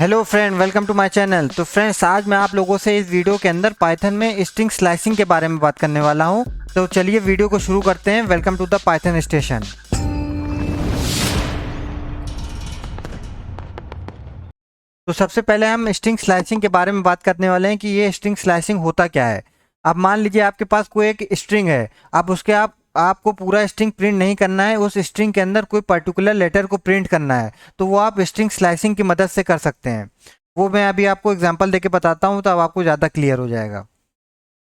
Hello friend, welcome to my channel. तो friends, आज मैं आप लोगों से इस वीडियो के अंदर पाइथन में स्ट्रिंग स्लैशिंग के बारे में बात करने वाला हूं। तो चलिए वीडियो को शुरू करते हैं। Welcome to the Python station. तो सबसे पहले हम स्ट्रिंग स्लैशिंग के बारे में बात करने वाले हैं कि ये स्ट्रिंग स्लैशिंग होता क्या है। अब मान लीजिए आपके पास कोई एक स्ट्रिंग है। अब उसके आपको पूरा स्ट्रिंग प्रिंट नहीं करना है, उस स्ट्रिंग के अंदर कोई पर्टिकुलर लेटर को प्रिंट करना है, तो वो आप स्ट्रिंग स्लैशिंग की मदद से कर सकते हैं। वो मैं अभी आपको एग्जांपल देके बताता हूँ, तब आपको ज़्यादा क्लियर हो जाएगा।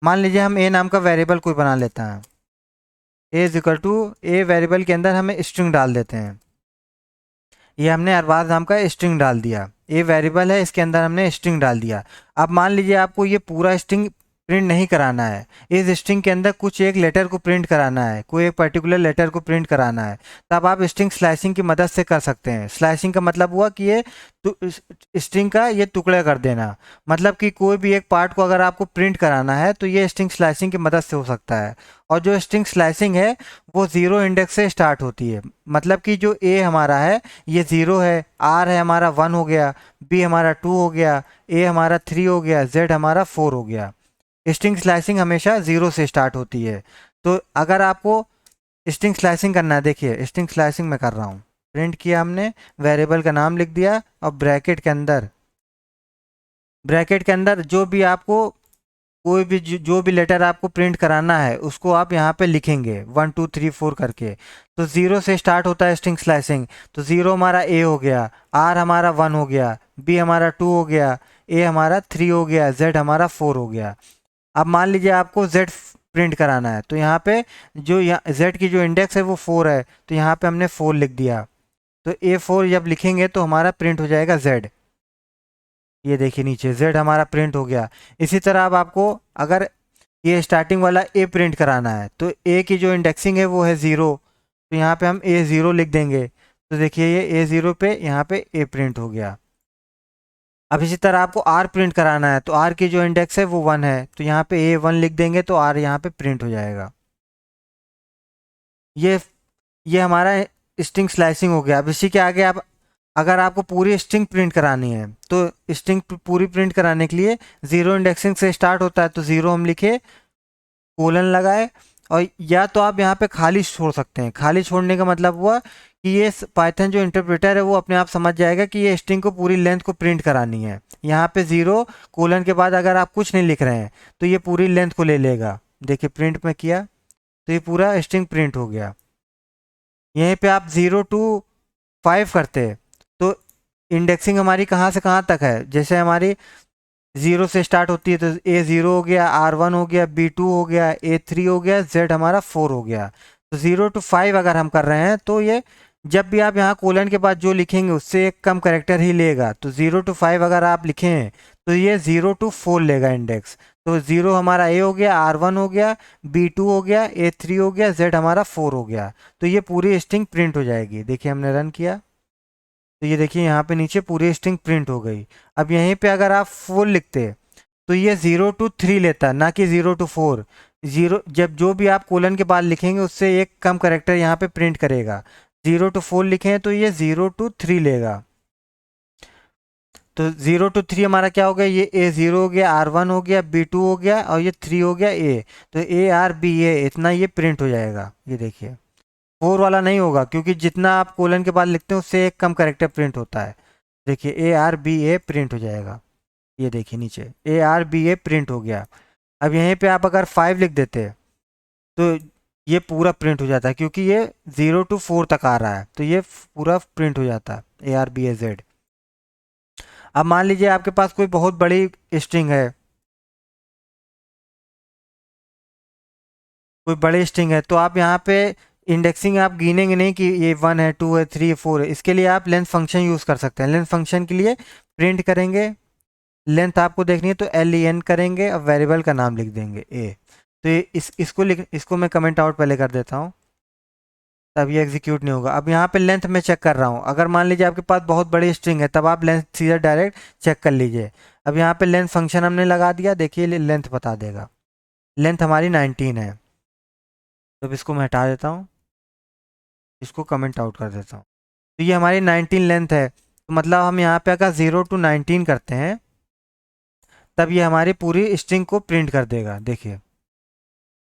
मान लीजिए हम ए नाम का वेरिएबल कोई बना लेते हैं। A is equal to a variable के अंदर हमें स्ट्रिंग डाल देते हैं। ये हमने अरबाज नाम का स्ट्रिंग डाल दिया। ये वेरिएबल है, इसके अंदर हमने स्ट्रिंग डाल दिया। अब मान लीजिए आपको ये पूरा स्ट्रिंग प्रिंट नहीं कराना है, इस स्ट्रिंग के अंदर कुछ एक लेटर को प्रिंट कराना है, कोई एक पर्टिकुलर लेटर को प्रिंट कराना है, तब आप स्ट्रिंग स्लैशिंग की मदद से कर सकते हैं। स्लैशिंग का मतलब हुआ कि ये स्ट्रिंग का ये टुकड़ा कर देना। मतलब कि कोई भी एक पार्ट को अगर आपको प्रिंट कराना है तो ये स्ट्रिंग स्लैशिंग की मदद से हो सकता है। और जो स्ट्रिंग स्लैशिंग है वो जीरो इंडेक्स से स्टार्ट होती है। मतलब कि जो ए हमारा है ये ज़ीरो है, आर है हमारा वन हो गया, बी हमारा टू हो गया, ए हमारा थ्री हो गया, जेड हमारा फोर हो गया। स्ट्रिंग स्लाइसिंग हमेशा ज़ीरो से स्टार्ट होती है। तो अगर आपको स्ट्रिंग स्लाइसिंग करना है, देखिए स्ट्रिंग स्लाइसिंग मैं कर रहा हूँ। प्रिंट किया हमने, वेरिएबल का नाम लिख दिया और ब्रैकेट के अंदर जो भी आपको कोई भी जो भी लेटर आपको प्रिंट कराना है उसको आप यहाँ पे लिखेंगे 1 2 3 4 करके। तो ज़ीरो से स्टार्ट होता है स्ट्रिंग स्लाइसिंग। तो ज़ीरो हमारा ए हो गया, आर हमारा वन हो गया, बी हमारा टू हो गया, ए हमारा थ्री हो गया, जेड हमारा फोर हो गया। अब मान लीजिए आपको जेड प्रिंट कराना है, तो यहाँ पे जो यहाँ जेड की जो इंडेक्स है वो फोर है, तो यहाँ पे हमने फोर लिख दिया। तो ए फोर जब लिखेंगे तो हमारा प्रिंट हो जाएगा जेड। ये देखिए नीचे जेड हमारा प्रिंट हो गया। इसी तरह अब आपको अगर ये स्टार्टिंग वाला ए प्रिंट कराना है तो ए की जो इंडेक्सिंग है वो है ज़ीरो, तो यहाँ पे हम ए ज़ीरो लिख देंगे। तो देखिए ये ए ज़ीरो पे यहाँ पे ए प्रिंट हो गया। अब इसी तरह आपको आर प्रिंट कराना है तो आर की जो इंडेक्स है वो वन है, तो यहाँ पे ए वन लिख देंगे तो आर यहाँ पे प्रिंट हो जाएगा। ये ये हमारा स्ट्रिंग स्लाइसिंग हो गया। अब इसी के आगे आप अगर आपको पूरी स्ट्रिंग प्रिंट करानी है तो स्ट्रिंग पूरी प्रिंट कराने के लिए ज़ीरो इंडेक्सिंग से स्टार्ट होता है, तो ज़ीरो हम लिखे, कोलन लगाए, और या तो आप यहाँ पे खाली छोड़ सकते हैं। खाली छोड़ने का मतलब हुआ कि ये पाइथन जो इंटरप्रेटर है वो अपने आप समझ जाएगा कि ये स्ट्रिंग को पूरी लेंथ को प्रिंट करानी है। यहाँ पे ज़ीरो कोलन के बाद अगर आप कुछ नहीं लिख रहे हैं तो ये पूरी लेंथ को ले लेगा। देखिए प्रिंट में किया तो ये पूरा स्ट्रिंग प्रिंट हो गया। यहीं पे आप 0 to 5 करते हैं तो इंडेक्सिंग हमारी कहाँ से कहाँ तक है। जैसे हमारी ज़ीरो से स्टार्ट होती है तो ए ज़ीरो हो गया, आर वन हो गया, बी टू हो गया, ए थ्री हो गया, जेड हमारा फोर हो गया। तो 0 to 5 अगर हम कर रहे हैं तो ये जब भी आप यहाँ कोलन के बाद जो लिखेंगे उससे एक कम करेक्टर ही लेगा। तो 0 to 5 अगर आप लिखें तो ये 0 to 4 लेगा इंडेक्स। तो ज़ीरो हमारा ए हो गया, आर वन हो गया, बी टू हो गया, ए थ्री हो गया, जेड हमारा फोर हो गया। तो ये पूरी स्ट्रिंग प्रिंट हो जाएगी। देखिए हमने रन किया तो ये देखिए यहाँ पे नीचे पूरी स्ट्रिंग प्रिंट हो गई। अब यहीं पे अगर आप फोर लिखते तो ये 0 to 3 लेता, ना कि 0 to 4। जीरो जब जो भी आप कोलन के बाद लिखेंगे उससे एक कम करेक्टर यहाँ पे प्रिंट करेगा। 0 to 4 लिखें तो ये 0 to 3 लेगा। तो 0 to 3 हमारा क्या हो गया, ये ए ज़ीरो हो गया, आर वन हो गया, बी टू हो गया, और ये थ्री हो गया ए। तो ए आर बी ए इतना ये प्रिंट हो जाएगा। ये देखिए फोर वाला नहीं होगा क्योंकि जितना आप कोलन के बाद लिखते हैं उससे एक कम करेक्टर प्रिंट होता है। देखिए A R B A print हो जाएगा। ये देखिए नीचे A R B A print हो गया। अब यहीं पे आप अगर 5 लिख देते तो ये पूरा प्रिंट हो जाता है क्योंकि ये 0 to 4 तक आ रहा है, तो ये पूरा प्रिंट हो जाता है A R B A Z. अब मान लीजिए आपके पास कोई बहुत बड़ी स्ट्रिंग है, कोई बड़ी स्ट्रिंग है, तो आप यहाँ पे इंडेक्सिंग आप गिनेंगे नहीं कि ये वन है, टू है, थ्री है, फोर है। इसके लिए आप लेंथ फंक्शन यूज़ कर सकते हैं। लेंथ फंक्शन के लिए प्रिंट करेंगे, लेंथ आपको देखनी है तो एल ई एन करेंगे और वेरिएबल का नाम लिख देंगे ए। तो ये इसको मैं कमेंट आउट पहले कर देता हूँ, तब ये एग्जीक्यूट नहीं होगा। अब यहाँ पे लेंथ मैं चेक कर रहा हूँ। अगर मान लीजिए आपके पास बहुत बड़ी स्ट्रिंग है तब आप लेंथ सीधा डायरेक्ट चेक कर लीजिए। अब यहाँ पे लेंथ फंक्शन हमने लगा दिया, देखिए लेंथ बता देगा। लेंथ हमारी 19 है। तो अब इसको मैं हटा देता हूँ, इसको कमेंट आउट कर देता हूँ। तो ये हमारी 19 लेंथ है। तो मतलब हम यहाँ पे अगर 0 to 19 करते हैं तब ये हमारी पूरी स्ट्रिंग को प्रिंट कर देगा। देखिए,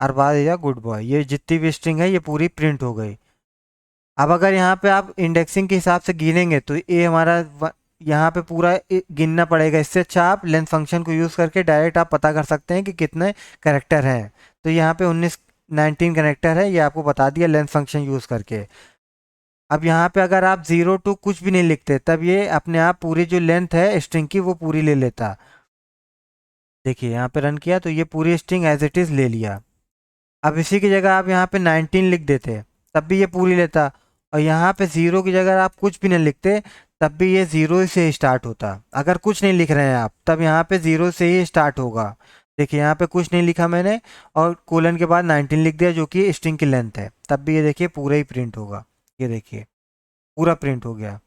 अरबाज या गुड बॉय, ये जितनी भी स्ट्रिंग है ये पूरी प्रिंट हो गई। अब अगर यहाँ पे आप इंडेक्सिंग के हिसाब से गिनेंगे तो ये हमारा यहाँ पे पूरा गिनना पड़ेगा। इससे अच्छा आप लेंथ फंक्शन को यूज़ करके डायरेक्ट आप पता कर सकते हैं कि कितने करेक्टर हैं। तो यहाँ पे 19 करेक्टर है, ये आपको बता दिया लेंथ फंक्शन यूज़ करके। अब यहाँ पे अगर आप 0 to कुछ भी नहीं लिखते तब ये अपने आप पूरी जो लेंथ है स्ट्रिंग की वो पूरी ले लेता। देखिए यहाँ पे रन किया तो ये पूरी स्ट्रिंग एज इट इज़ ले लिया। अब इसी की जगह आप यहाँ पे 19 लिख देते तब भी ये पूरी लेता, और यहाँ पे 0 की जगह आप कुछ भी नहीं लिखते तब भी ये 0 से ही स्टार्ट होता। अगर कुछ नहीं लिख रहे हैं आप तब यहाँ पे 0 से ही स्टार्ट होगा। देखिए यहाँ पे कुछ नहीं लिखा मैंने और कोलन के बाद 19 लिख दिया जो कि स्ट्रिंग की लेंथ है, तब भी ये देखिए पूरा ही प्रिंट होगा। ये देखिए पूरा प्रिंट हो गया।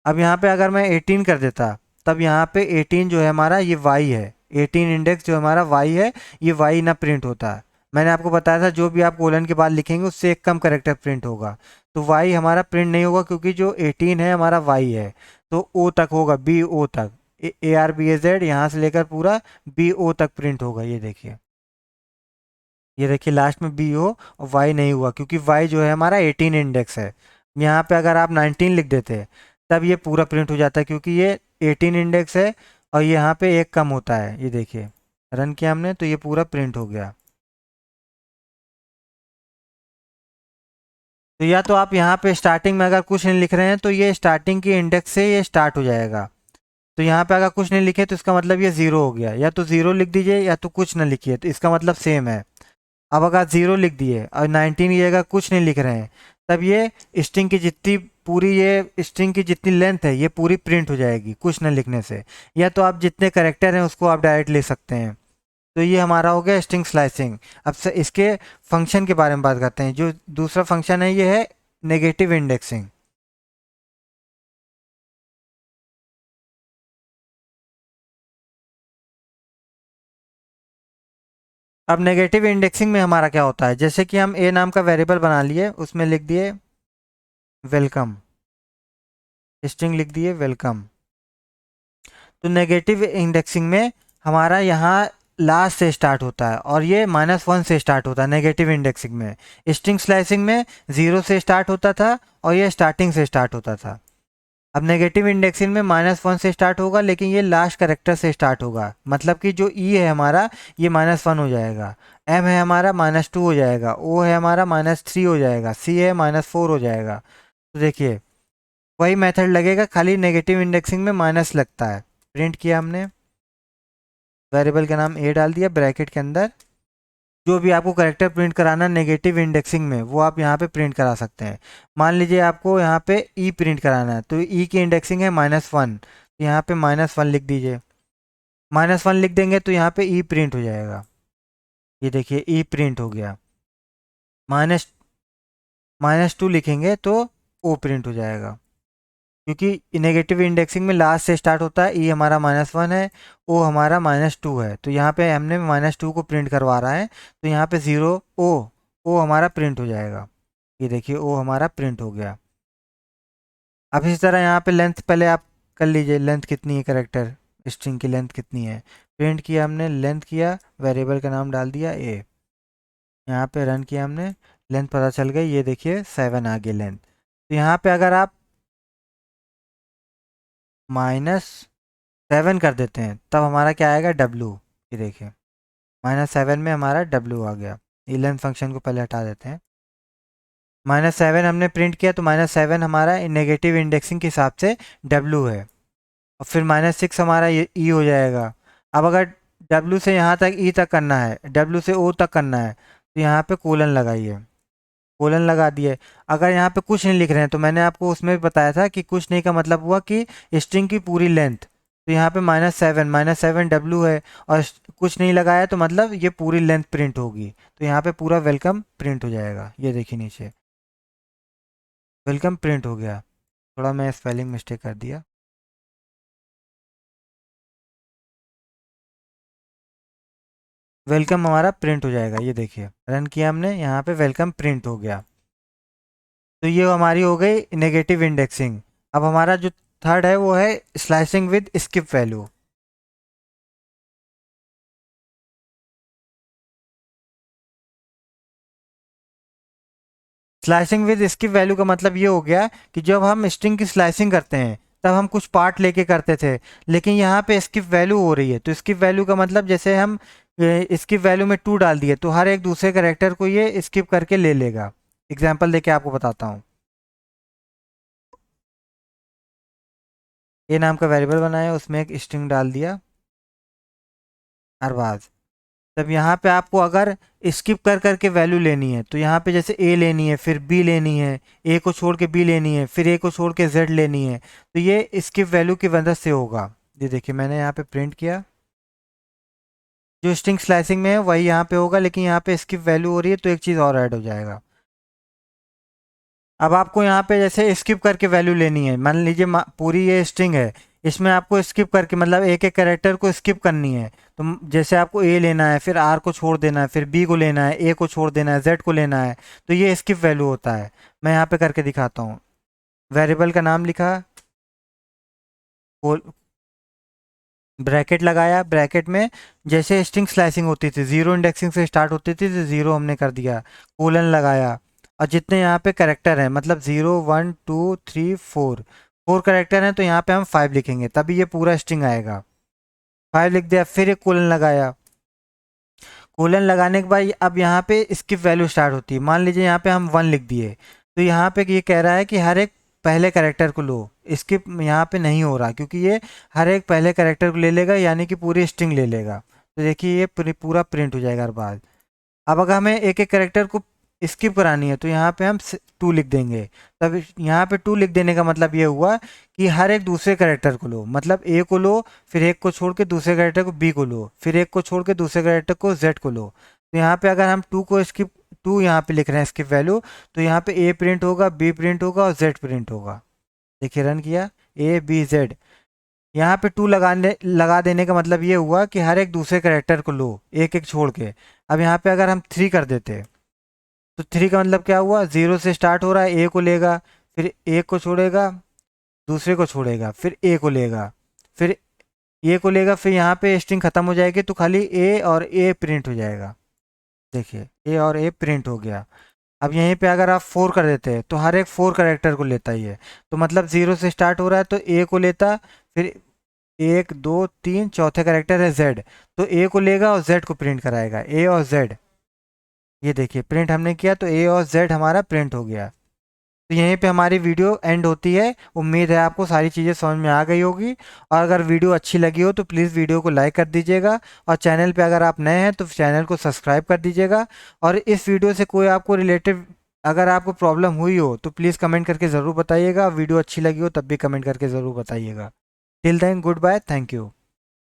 अब यहाँ पे अगर मैं 18 कर देता तब यहाँ पे 18 जो है हमारा ये वाई है, 18 इंडेक्स जो हमारा वाई है ये वाई ना प्रिंट होता है। मैंने आपको बताया था जो भी आप कोलन के बाद लिखेंगे उससे एक कम करेक्टर प्रिंट होगा, तो वाई हमारा प्रिंट नहीं होगा क्योंकि जो 18 है हमारा वाई है। तो ओ तक होगा, बी ओ तक, A R B A Z यहाँ से लेकर पूरा बी ओ तक प्रिंट होगा। ये देखिए, ये देखिए लास्ट में बी ओ और वाई नहीं हुआ क्योंकि वाई जो है हमारा 18 इंडेक्स है। यहाँ पे अगर आप 19 लिख देते तब ये पूरा प्रिंट हो जाता है क्योंकि ये 18 इंडेक्स है और यहाँ पे एक कम होता है। ये देखिए रन किया हमने तो ये पूरा प्रिंट हो गया। तो या तो आप यहाँ पे स्टार्टिंग में अगर कुछ नहीं लिख रहे हैं तो ये स्टार्टिंग की इंडेक्स से ये स्टार्ट हो जाएगा। तो यहाँ पे अगर कुछ नहीं लिखे तो इसका मतलब ये ज़ीरो हो गया, या तो ज़ीरो लिख दीजिए या तो कुछ ना लिखिए, तो इसका मतलब सेम है। अब अगर ज़ीरो लिख दिए और 19 की जगह कुछ नहीं लिख रहे हैं तब ये स्ट्रिंग की जितनी पूरी ये स्ट्रिंग की जितनी लेंथ है ये पूरी प्रिंट हो जाएगी कुछ न लिखने से। या तो आप जितने करेक्टर हैं उसको आप डायरेक्ट ले सकते हैं। तो ये हमारा हो गया स्ट्रिंग स्लाइसिंग। अब से इसके फंक्शन के बारे में बात करते हैं। जो दूसरा फंक्शन है ये है नेगेटिव इंडेक्सिंग। अब नेगेटिव इंडेक्सिंग में हमारा क्या होता है, जैसे कि हम ए नाम का वेरिएबल बना लिए, उसमें लिख दिए वेलकम, स्ट्रिंग लिख दिए वेलकम। तो नेगेटिव इंडेक्सिंग में हमारा यहाँ लास्ट से स्टार्ट होता है और ये -1 से स्टार्ट होता है नेगेटिव इंडेक्सिंग में। स्ट्रिंग स्लाइसिंग में 0 से स्टार्ट होता था और ये स्टार्टिंग से स्टार्ट होता था। अब नेगेटिव इंडेक्सिंग में -1 से स्टार्ट होगा लेकिन ये लास्ट करेक्टर से स्टार्ट होगा, मतलब कि जो ई है हमारा ये -1 हो जाएगा, एम है हमारा -2 हो जाएगा, ओ है हमारा -3 हो जाएगा, सी है -4 हो जाएगा। तो देखिए वही मेथड लगेगा, खाली नेगेटिव इंडेक्सिंग में माइनस लगता है। प्रिंट किया हमने, वेरिएबल का नाम ए डाल दिया, ब्रैकेट के अंदर जो भी आपको करेक्टर प्रिंट कराना नेगेटिव इंडेक्सिंग में वो आप यहाँ पे प्रिंट करा सकते हैं। मान लीजिए आपको यहाँ पे ई प्रिंट कराना है तो ई की इंडेक्सिंग है -1, तो यहाँ पे -1 लिख दीजिए। -1 लिख देंगे तो यहाँ पे ई प्रिंट हो जाएगा। ये देखिए ई प्रिंट हो गया। माइनस -2 लिखेंगे तो ओ प्रिंट हो जाएगा क्योंकि नेगेटिव इंडेक्सिंग में लास्ट से स्टार्ट होता है। ई हमारा -1 है, ओ हमारा -2 है, तो यहाँ पे हमने -2 को प्रिंट करवा रहा है तो यहाँ पे 0 ओ हमारा प्रिंट हो जाएगा। ये देखिए ओ हमारा प्रिंट हो गया। अब इसी तरह यहाँ पे लेंथ पहले आप कर लीजिए, लेंथ कितनी है करेक्टर स्ट्रिंग की लेंथ कितनी है। प्रिंट किया हमने, लेंथ किया, वेरिएबल का नाम डाल दिया ए, यहाँ पे रन किया हमने, लेंथ पता चल गई। ये देखिए 7 आ गई लेंथ। तो यहाँ पे अगर आप -7 कर देते हैं तब हमारा क्या आएगा डब्लू। ये देखिए -7 में हमारा डब्लू आ गया। ये लेंथ फंक्शन को पहले हटा देते हैं। -7 हमने प्रिंट किया तो -7 हमारा नेगेटिव इंडेक्सिंग के हिसाब से डब्लू है, और फिर -6 हमारा ये ई हो जाएगा। अब अगर डब्लू से यहाँ तक ई तक करना है, डब्लू से ओ तक करना है तो यहाँ पे कोलन लगाइए, कोलन लगा दिए। अगर यहाँ पे कुछ नहीं लिख रहे हैं तो मैंने आपको उसमें भी बताया था कि कुछ नहीं का मतलब हुआ कि स्ट्रिंग की पूरी लेंथ, तो यहाँ पे -7 डब्लू है और कुछ नहीं लगाया तो मतलब ये पूरी लेंथ प्रिंट होगी, तो यहाँ पे पूरा वेलकम प्रिंट हो जाएगा। ये देखिए नीचे वेलकम प्रिंट हो गया। थोड़ा मैं स्पेलिंग मिस्टेक कर दिया। वेलकम हमारा प्रिंट हो जाएगा। ये देखिए रन किया हमने, यहाँ पे वेलकम प्रिंट हो गया। तो ये हमारी हो गई नेगेटिव इंडेक्सिंग। अब हमारा जो थर्ड है वो है slicing with skip value. Slicing with skip value का मतलब ये हो गया कि जब हम स्ट्रिंग की स्लाइसिंग करते हैं तब हम कुछ पार्ट लेके करते थे, लेकिन यहाँ पे स्किप वैल्यू हो रही है, तो स्किप वैल्यू का मतलब जैसे हम स्किप वैल्यू में 2 डाल दिए तो हर एक दूसरे कैरेक्टर को ये स्किप करके ले लेगा। एग्जाम्पल देके आपको बताता हूँ। ए नाम का वेरिएबल बनाया, उसमें एक स्ट्रिंग डाल दिया अरबाज। तब यहाँ पे आपको अगर स्किप कर करके वैल्यू लेनी है तो यहाँ पे जैसे ए लेनी है, फिर बी लेनी है, ए को छोड़ के बी लेनी है, फिर ए को छोड़ के जेड लेनी है, तो ये स्किप वैल्यू की मदद से होगा। ये देखिए मैंने यहाँ पे प्रिंट किया, जो स्ट्रिंग स्लाइसिंग में है वही यहाँ पे होगा, लेकिन यहाँ पे स्किप वैल्यू हो रही है तो एक चीज़ और ऐड हो जाएगा। अब आपको यहाँ पे जैसे स्किप करके वैल्यू लेनी है, मान लीजिए पूरी ये स्ट्रिंग है, इसमें आपको स्किप करके मतलब एक एक कैरेक्टर को स्किप करनी है, तो जैसे आपको ए लेना है, फिर आर को छोड़ देना है, फिर बी को लेना है, ए को छोड़ देना है, जेड को लेना है, तो ये स्किप वैल्यू होता है। मैं यहाँ पे करके दिखाता हूँ। वेरिएबल का नाम लिखा, ब्रैकेट लगाया, ब्रैकेट में जैसे स्ट्रिंग स्लाइसिंग होती थी, जीरो इंडेक्सिंग से स्टार्ट होती थी तो जीरो हमने कर दिया, कोलन लगाया, और जितने यहाँ पे करेक्टर हैं मतलब 0 1 2 3 4, 4 करेक्टर हैं तो यहाँ पे हम 5 लिखेंगे तभी ये पूरा स्ट्रिंग आएगा। 5 लिख दिया, फिर एक कोलन लगाया, कोलन लगाने के बाद अब यहाँ पे स्किप वैल्यू स्टार्ट होती है। मान लीजिए यहाँ पे हम 1 लिख दिए, तो यहाँ पे ये कह रहा है कि हर एक पहले कैरेक्टर को लो, स्किप यहाँ पे नहीं हो रहा क्योंकि ये हर एक पहले कैरेक्टर को ले लेगा, यानी कि पूरी स्ट्रिंग ले लेगा। तो देखिए ये पूरा प्रिंट हो जाएगा हर बार। अब अगर हमें एक एक कैरेक्टर को स्किप करानी है तो यहाँ पे हम 2 लिख देंगे। तब यहाँ पे 2 लिख देने का मतलब ये हुआ कि हर एक दूसरे कैरेक्टर को लो, मतलब ए को लो, फिर एक को छोड़ के दूसरे कैरेक्टर को बी को लो, फिर एक को छोड़ के दूसरे कैरेक्टर को जेड को लो। तो यहाँ पे अगर हम 2 को स्किप 2 यहाँ पे लिख रहे हैं स्किप वैल्यू, तो यहाँ पे ए प्रिंट होगा, बी प्रिंट होगा और जेड प्रिंट होगा। देखिए रन किया, ए बी जेड, यहाँ पे 2 लगा देने का मतलब ये हुआ कि हर एक दूसरे कैरेक्टर को लो एक एक छोड़ के। अब यहाँ पे अगर हम 3 कर देते तो 3 का मतलब क्या हुआ, 0 से स्टार्ट हो रहा है, ए को लेगा, फिर एक को छोड़ेगा, दूसरे को छोड़ेगा, फिर ए को लेगा, फिर ए को लेगा, फिर यहाँ पे स्ट्रिंग खत्म हो जाएगी तो खाली ए और ए प्रिंट हो जाएगा। देखिए ए और ए प्रिंट हो गया। अब यहीं पे अगर आप 4 कर देते हैं तो हर एक 4 करेक्टर को लेता ही है, तो मतलब 0 से स्टार्ट हो रहा है तो ए को लेता, फिर 1 2 3 चौथे करेक्टर है जेड, तो ए को लेगा और जेड को प्रिंट कराएगा, ए और जेड। ये देखिए प्रिंट हमने किया तो ए और जेड हमारा प्रिंट हो गया। तो यहीं पे हमारी वीडियो एंड होती है। उम्मीद है आपको सारी चीज़ें समझ में आ गई होगी, और अगर वीडियो अच्छी लगी हो तो प्लीज़ वीडियो को लाइक कर दीजिएगा, और चैनल पे अगर आप नए हैं तो चैनल को सब्सक्राइब कर दीजिएगा। और इस वीडियो से कोई आपको रिलेटेड अगर आपको प्रॉब्लम हुई हो तो प्लीज़ कमेंट करके ज़रूर बताइएगा, वीडियो अच्छी लगी हो तब भी कमेंट करके ज़रूर बताइएगा। Till then good bye, thank you.